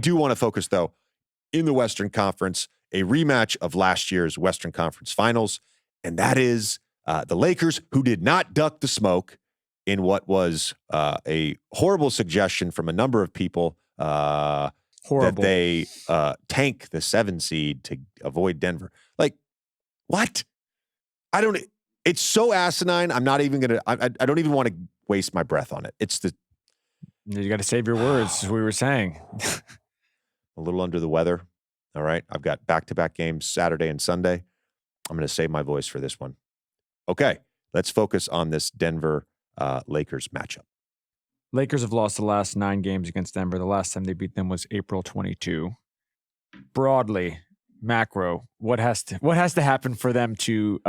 do want to focus, though, in the Western Conference, a rematch of last year's Western Conference Finals, and that is the Lakers, who did not duck the smoke in what was a horrible suggestion from a number of people that they tank the 7 seed to avoid Denver. Like, what? It's so asinine. I'm not even going to, I don't even want to waste my breath on it. You got to save your words, as we were saying. A little under the weather. All right. I've got back-to-back games Saturday and Sunday. I'm going to save my voice for this one. Okay. Let's focus on this Denver Lakers matchup. Lakers have lost the last 9 games against Denver. The last time they beat them was April 22. Broadly, macro, what has to happen for them to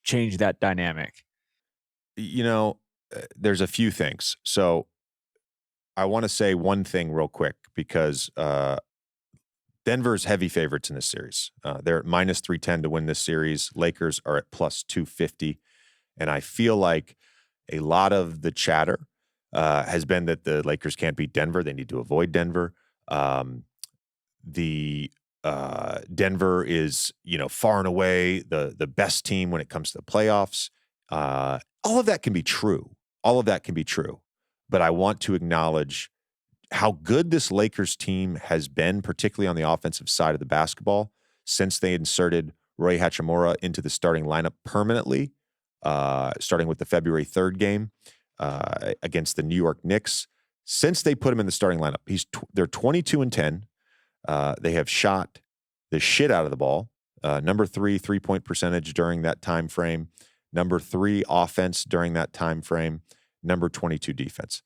change that dynamic? There's a few things. So I want to say one thing real quick because Denver's heavy favorites in this series. They're at minus 310 to win this series. Lakers are at plus 250. And I feel like a lot of the chatter has been that the Lakers can't beat Denver. They need to avoid Denver. Denver is, far and away the best team when it comes to the playoffs. All of that can be true. But I want to acknowledge how good this Lakers team has been, particularly on the offensive side of the basketball, since they inserted Rui Hachimura into the starting lineup permanently, starting with the February 3rd game against the New York Knicks. Since they put him in the starting lineup, they're 22-10. They have shot the shit out of the ball. Number 3 3-point percentage during that time frame. Number 3 offense during that time frame. Number 22 defense.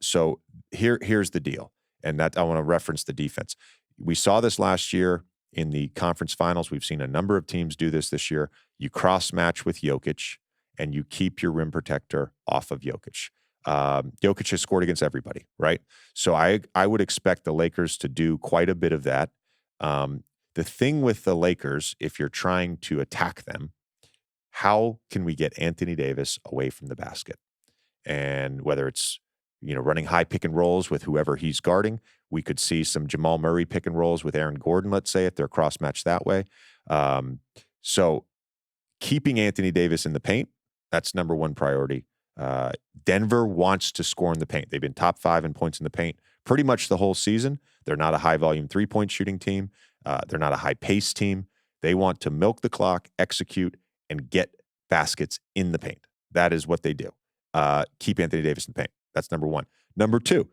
So here's the deal, and that I want to reference the defense. We saw this last year in the conference finals. We've seen a number of teams do this year. You cross-match with Jokic, and you keep your rim protector off of Jokic. Jokic has scored against everybody, right? So I would expect the Lakers to do quite a bit of that. The thing with the Lakers, if you're trying to attack them, how can we get Anthony Davis away from the basket? And whether it's, running high pick and rolls with whoever he's guarding, we could see some Jamal Murray pick and rolls with Aaron Gordon, let's say, if they're cross-matched that way. So keeping Anthony Davis in the paint, that's number one priority. Denver wants to score in the paint. They've been top 5 in points in the paint pretty much the whole season. They're not a high-volume 3-point shooting team. They're not a high-pace team. They want to milk the clock, execute, and get baskets in the paint. That is what they do. Keep Anthony Davis in the paint. That's number 1. Number 2,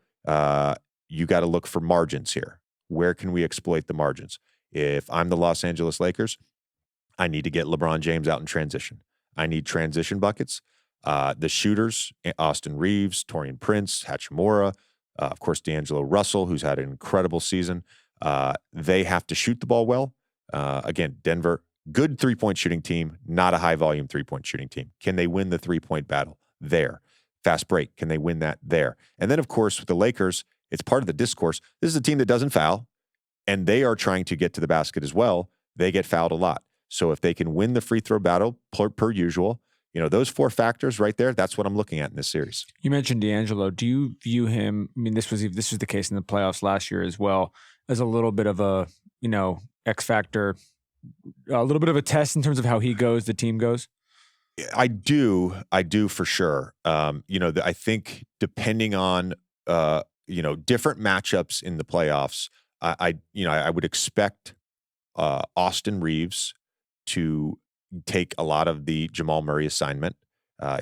you got to look for margins here. Where can we exploit the margins? If I'm the Los Angeles Lakers, I need to get LeBron James out in transition. I need transition buckets. The shooters, Austin Reeves, Taurean Prince, Hachimura, of course, D'Angelo Russell, who's had an incredible season. They have to shoot the ball well. Again, Denver, good 3-point shooting team, not a high-volume 3-point shooting team. Can they win the 3-point battle? There. Fast break. Can they win that? There. And then, of course, with the Lakers, it's part of the discourse. This is a team that doesn't foul, and they are trying to get to the basket as well. They get fouled a lot. So if they can win the free throw battle per usual, those 4 factors right there, that's what I'm looking at in this series. You mentioned D'Angelo. Do you view him, this was the case in the playoffs last year as well, as a little bit of a, X factor, a little bit of a test in terms of how he goes, the team goes? I do for sure. I think depending on, different matchups in the playoffs, I would expect Austin Reeves to take a lot of the Jamal Murray assignment.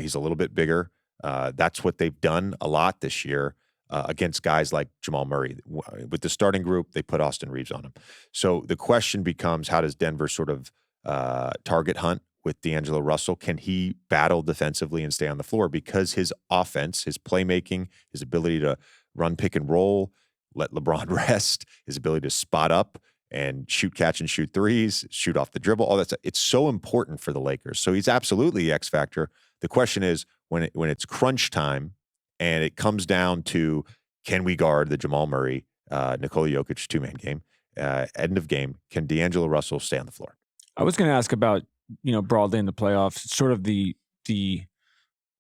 He's a little bit bigger. That's what they've done a lot this year against guys like Jamal Murray. With the starting group, they put Austin Reeves on him. So the question becomes, how does Denver sort of target hunt with D'Angelo Russell? Can he battle defensively and stay on the floor? Because his offense, his playmaking, his ability to run pick and roll, let LeBron rest, his ability to spot up and shoot, catch, and shoot threes, shoot off the dribble, all that stuff. It's so important for the Lakers. So he's absolutely the X factor. The question is, when it's crunch time and it comes down to, can we guard the Jamal Murray, Nikola Jokic 2-man game, end of game, can D'Angelo Russell stay on the floor? I was going to ask about, broadly in the playoffs, sort of the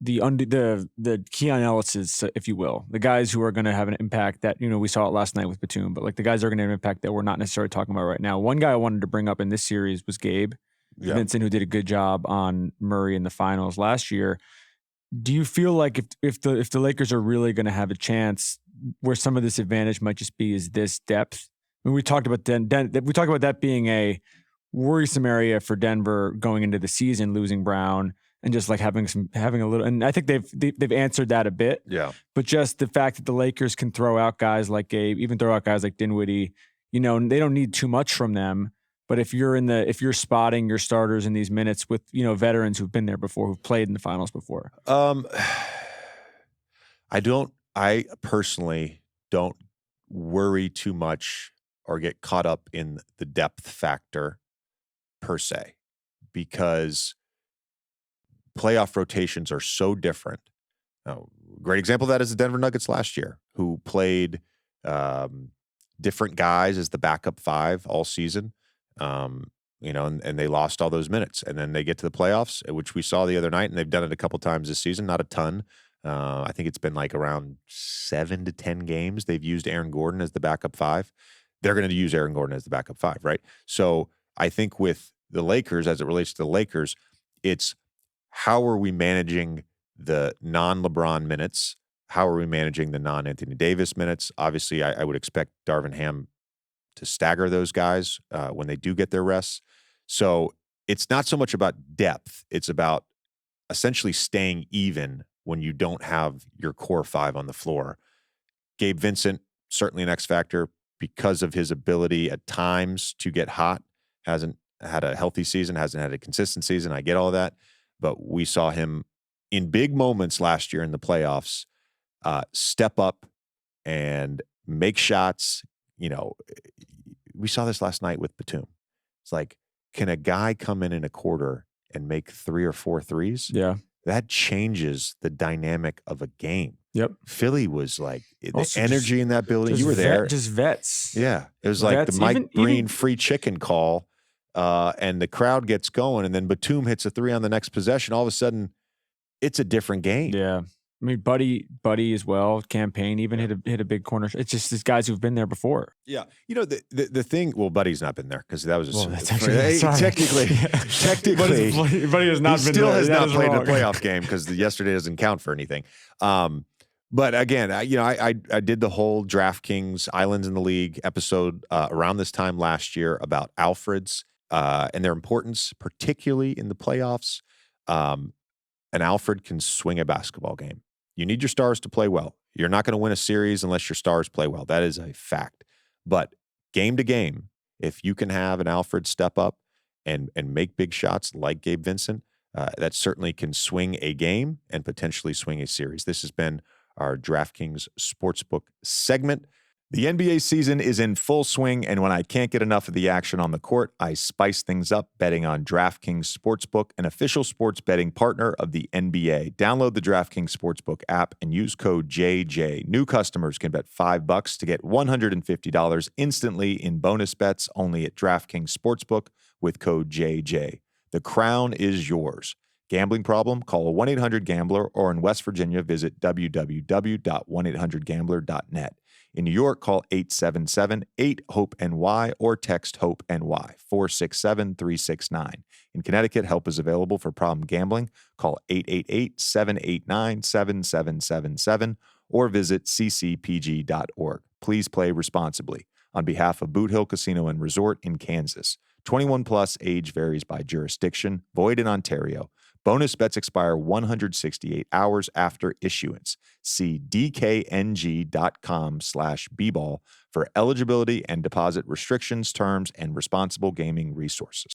the Keon Ellis's, if you will, the guys who are going to have an impact that, we saw it last night with Batum, but like the guys are going to have an impact that we're not necessarily talking about right now. One guy I wanted to bring up in this series was Gabe Vincent, who did a good job on Murray in the finals last year. Do you feel like if the Lakers are really going to have a chance, where some of this advantage might just be is this depth? I mean, we talked about that being a worrisome area for Denver going into the season, losing Brown and just like having a little. And I think they've answered that a bit. Yeah. But just the fact that the Lakers can throw out guys like Gabe, even throw out guys like Dinwiddie, they don't need too much from them. But if you're spotting your starters in these minutes with, veterans who've been there before, who've played in the finals before. I personally don't worry too much or get caught up in the depth factor per se, because playoff rotations are so different. Great example of that is the Denver Nuggets last year, who played different guys as the backup five all season. And they lost all those minutes, and then they get to the playoffs, which we saw the other night, and they've done it a couple times this season, not a ton. I think it's been like around 7 to 10 games they've used Aaron Gordon as the backup five. They're going to use Aaron Gordon as the backup five, right? So I think with the Lakers, as it relates to the Lakers, it's how are we managing the non-LeBron minutes? How are we managing the non-Anthony Davis minutes? Obviously, I would expect Darvin Ham to stagger those guys when they do get their rests. So it's not so much about depth. It's about essentially staying even when you don't have your core five on the floor. Gabe Vincent, certainly an X factor because of his ability at times to get hot. Hasn't had a healthy season, hasn't had a consistent season. I get all of that. But we saw him in big moments last year in the playoffs step up and make shots. We saw this last night with Batum. It's like, can a guy come in a quarter and make 3 or 4 threes? Yeah. That changes the dynamic of a game. Yep. Philly was like, the Also energy in that building. You were there. Just vets. Yeah. It was like Vets, the Mike Breen free chicken call, and the crowd gets going, and then Batum hits a 3 on the next possession. All of a sudden, it's a different game. Yeah. I mean, Buddy as well. Campaign even hit a big corner. It's just these guys who've been there before. Yeah, the thing. Well, Buddy's not been there because that was technically. Buddy has not been. Still has not played a playoff game because yesterday doesn't count for anything. But again, I did the whole DraftKings Islands in the League episode around this time last year about Alfreds and their importance, particularly in the playoffs. An Alfred can swing a basketball game. You need your stars to play well. You're not going to win a series unless your stars play well. That is a fact. But game to game, if you can have an Alfred step up and make big shots like Gabe Vincent, that certainly can swing a game and potentially swing a series. This has been our DraftKings Sportsbook segment. The NBA season is in full swing, and when I can't get enough of the action on the court, I spice things up betting on DraftKings Sportsbook, an official sports betting partner of the NBA. Download the DraftKings Sportsbook app and use code JJ. New customers can bet $5 to get $150 instantly in bonus bets only at DraftKings Sportsbook with code JJ. The crown is yours. Gambling problem? Call 1-800-GAMBLER, or in West Virginia, visit www.1800gambler.net. In New York, call 877-8-HOPE-NY or text HOPE-NY 467-369. In Connecticut, help is available for problem gambling. Call 888-789-7777 or visit ccpg.org. Please play responsibly. On behalf of Boot Hill Casino and Resort in Kansas, 21 plus, age varies by jurisdiction, void in Ontario. Bonus bets expire 168 hours after issuance. See dkng.com/bball for eligibility and deposit restrictions, terms, and responsible gaming resources.